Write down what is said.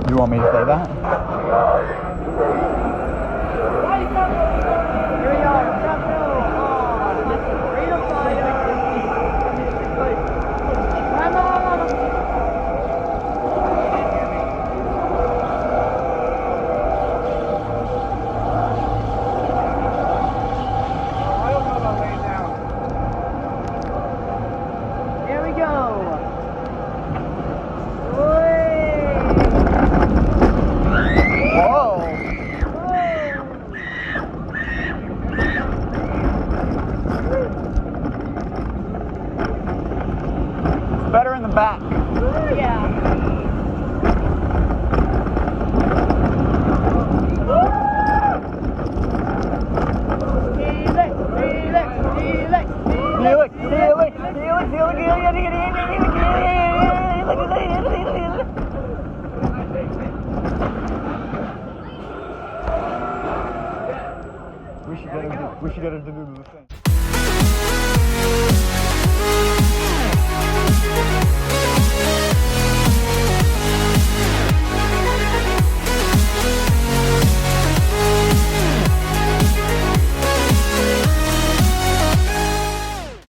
You want me to say that? Here we are, step 2 on freedom fire. Come on. Here we go. Whoa! It's better in the back. Ooh, yeah. We should get him to do the thing.